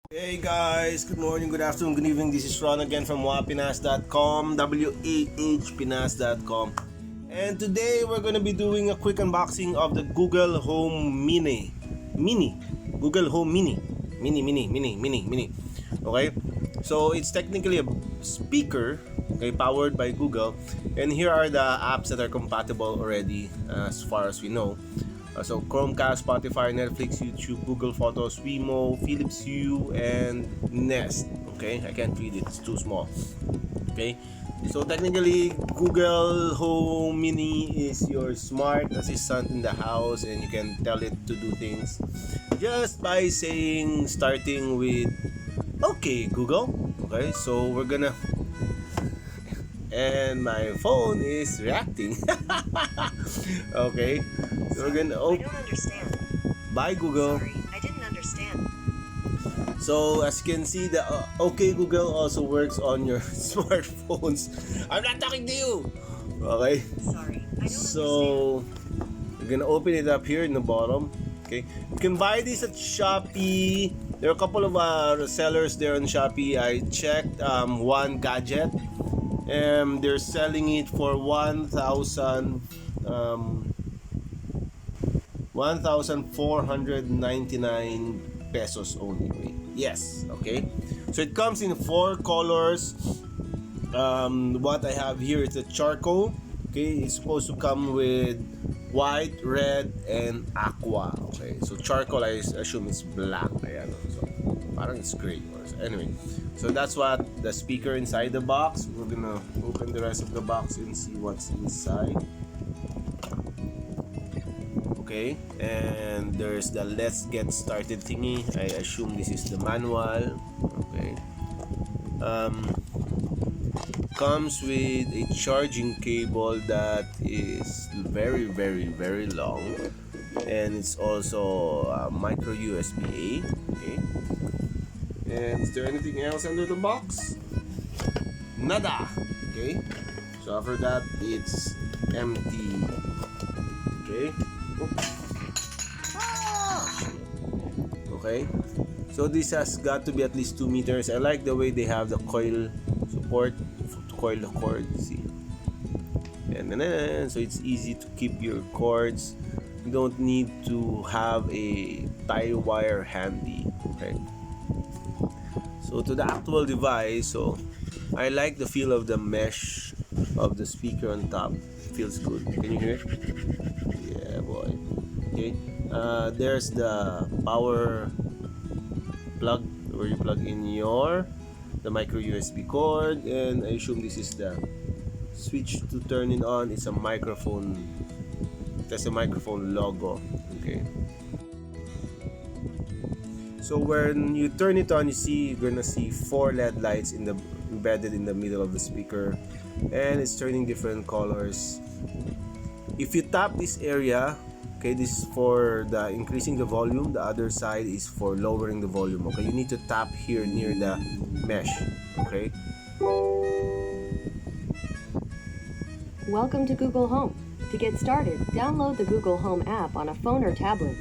Hey guys, good morning, good afternoon, good evening. This is Ron again from wahpinas.com, wahpinas.com. And today we're going to be doing a quick unboxing of the Google Home Google Home Mini. Okay, so it's technically a speaker, okay, powered by Google. And here are the apps that are compatible already, as far as we know. So Chromecast, Spotify, Netflix, YouTube, Google Photos, Wemo, Philips Hue, and Nest. Okay, I can't read it; it's too small. Okay, so technically, Google Home Mini is your smart assistant in the house, and you can tell it to do things just by starting with "Okay, Google." Okay, so we're gonna, and my phone is reacting. Okay, so we're gonna I don't understand. Bye Google. Sorry, I didn't understand. So as you can see, the OK Google also works on your smartphones. I'm not talking to you. Okay. Sorry, I don't So we're gonna open it up here in the bottom. Okay, you can buy this at Shopee. There are a couple of sellers there on Shopee. I checked One Gadget, and they're selling it for 1,499 pesos only. Wait. Yes, okay. So it comes in 4 colors. What I have here is a charcoal. Okay, it's supposed to come with white, red, and aqua. Okay, so charcoal I assume is black. Ayan, so parang it's gray. Anyway, so that's what the speaker inside the box. We're gonna open the rest of the box and see what's inside. Okay, and there's the let's get started thingy. I assume this is the manual. Okay, comes with a charging cable that is very long, and it's also micro USB-A. Okay, and is there anything else under the box? Nada. Okay, so after that it's empty. Okay. Okay, so this has got to be at least 2 meters. I like the way they have the coil support to coil the cord. See, and then so it's easy to keep your cords. You don't need to have a tie wire handy. Okay, so to the actual device, so I like the feel of the mesh of the speaker on top. It feels good. Can you hear it? Yeah, boy. Okay, there's the power plug where you plug in the micro USB cord, and I assume this is the switch to turn it on. It's a microphone. That's a microphone logo. Okay, so when you turn it on, you're gonna see 4 LED lights embedded in the middle of the speaker, and it's turning different colors. If you tap this area, okay, this is for the increasing the volume. The other side is for lowering the volume. Okay, you need to tap here near the mesh. Okay. Welcome to Google Home. To get started, download the Google Home app on a phone or tablet.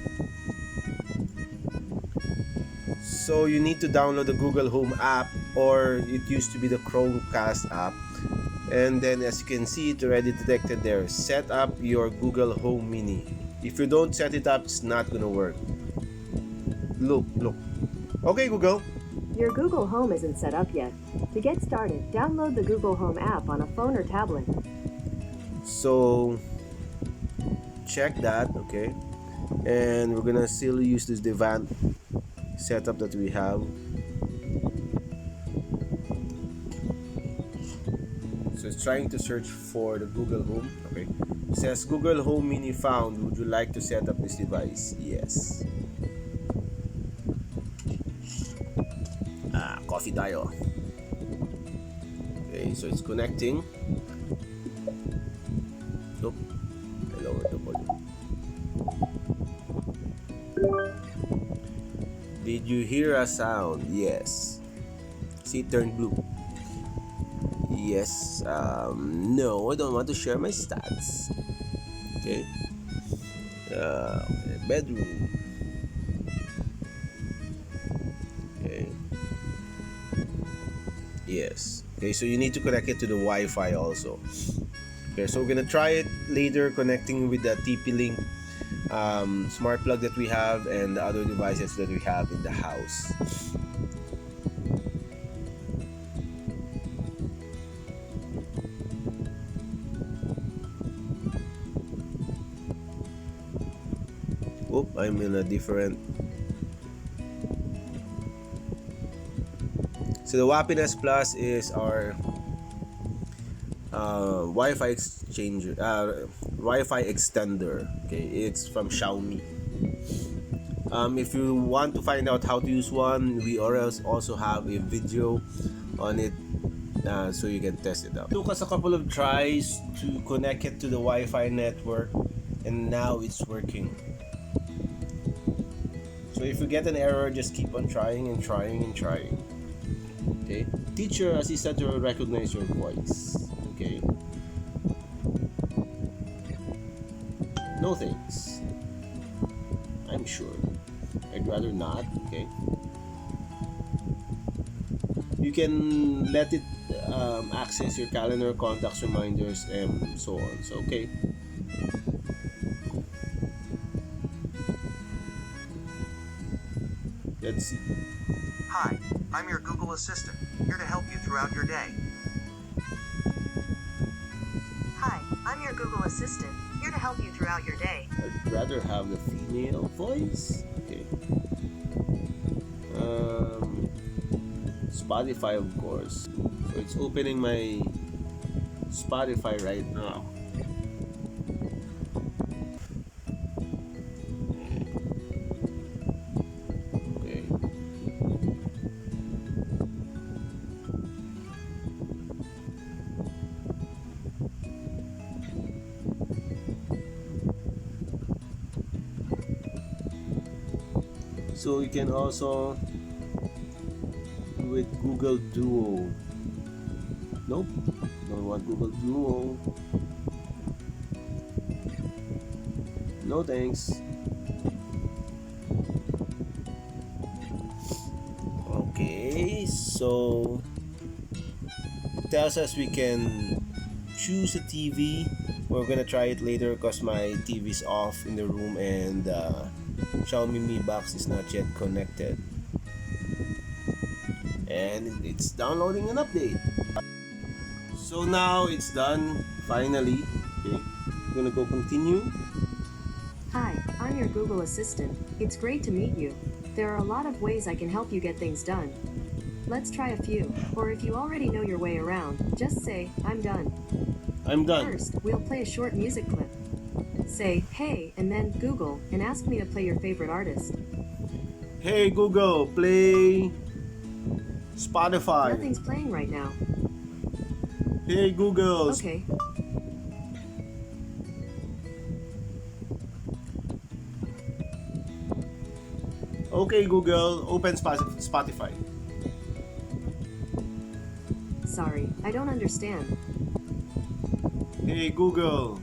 So you need to download the Google Home app, or it used to be the Chromecast app. And then as you can see, it already detected there. Set up your Google Home Mini. If you don't set it up, it's not gonna work. Look. Okay, Google. Your Google Home isn't set up yet. To get started, download the Google Home app on a phone or tablet. So check that, okay? And we're gonna still use this device setup that we have. So it's trying to search for the Google Home. Okay, it says Google Home Mini found. Would you like to set up this device? Yes. Coffee tayo. Okay, so it's connecting. Look, I lowered the volume. Did you hear a sound? Yes. See, it turned blue. Yes. No, I don't want to share my stats. Okay. Okay. Bedroom. Okay. Yes. Okay, so you need to connect it to the Wi-Fi also. Okay, so we're gonna try it later, connecting with the TP-Link smart plug that we have and the other devices that we have in the house. Oop, I'm in a different. So the wahpinas Plus is our Wi-Fi exchanger, Wi-Fi extender. Okay, it's from Xiaomi. If you want to find out how to use one, we also have a video on it, so you can test it out. It took us a couple of tries to connect it to the Wi-Fi network, and now it's working. So if you get an error, just keep on trying and trying and trying. Okay, teacher assistant will recognize your voice. Okay, no thanks, I'm sure. I'd rather not. Okay, you can let it access your calendar, contacts, reminders, and so on. So okay, let's see. Hi, I'm your Google Assistant, here to help you throughout your day. Hi, I'm your Google Assistant, here to help you throughout your day. I'd rather have the female voice. Okay. Spotify, of course. So it's opening my Spotify right now. Okay. So you can also do it Google Duo. Nope, don't want Google Duo. No thanks. Okay, so it tells us we can choose a TV. We're gonna try it later because my TV is off in the room and Xiaomi Mi Box is not yet connected. And it's downloading an update. So now it's done, finally. Okay, I'm gonna go continue. Hi, I'm your Google Assistant. It's great to meet you. There are a lot of ways I can help you get things done. Let's try a few, or if you already know your way around, just say, I'm done. I'm done. First, we'll play a short music clip. Say, hey, and then Google, and ask me to play your favorite artist. Hey Google, play Spotify. Nothing's playing right now. Hey Google. Okay. Okay Google, open Spotify. Sorry, I don't understand. Hey Google,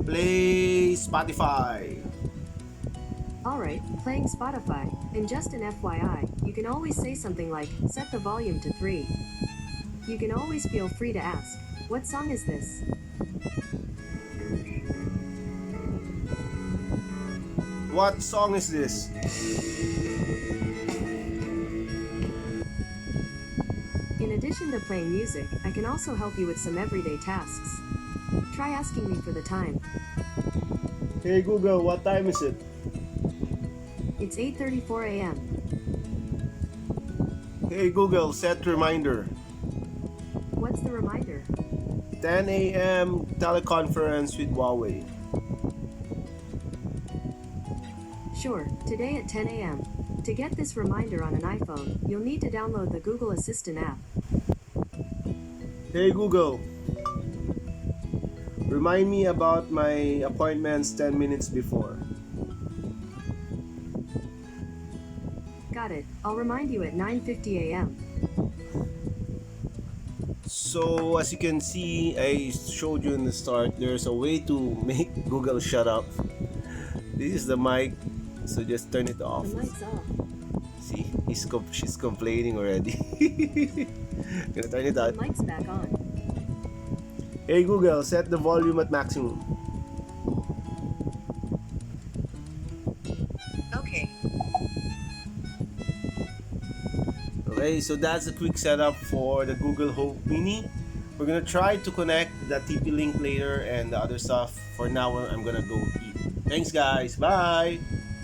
play Spotify. Alright, playing Spotify. And just an FYI, you can always say something like, set the volume to 3. You can always feel free to ask, what song is this? What song is this? In addition to playing music, I can also help you with some everyday tasks. Try asking me for the time. Hey Google, what time is it? It's 8:34 a.m. Hey Google, set reminder. What's the reminder? 10 a.m. teleconference with Huawei. Sure, today at 10 a.m. To get this reminder on an iPhone, you'll need to download the Google Assistant app. Hey Google, remind me about my appointments 10 minutes before. Got it. I'll remind you at 9:50 a.m. So as you can see, I showed you in the start, there's a way to make Google shut up. This is the mic, so just turn it off. The mic's off. See, she's complaining already. Gonna turn it The on. mic's back on. Hey Google, set the volume at maximum. Okay. Okay, so that's a quick setup for the Google Home Mini. We're gonna try to connect the TP Link later and the other stuff. For now, I'm gonna go eat. Thanks guys, bye!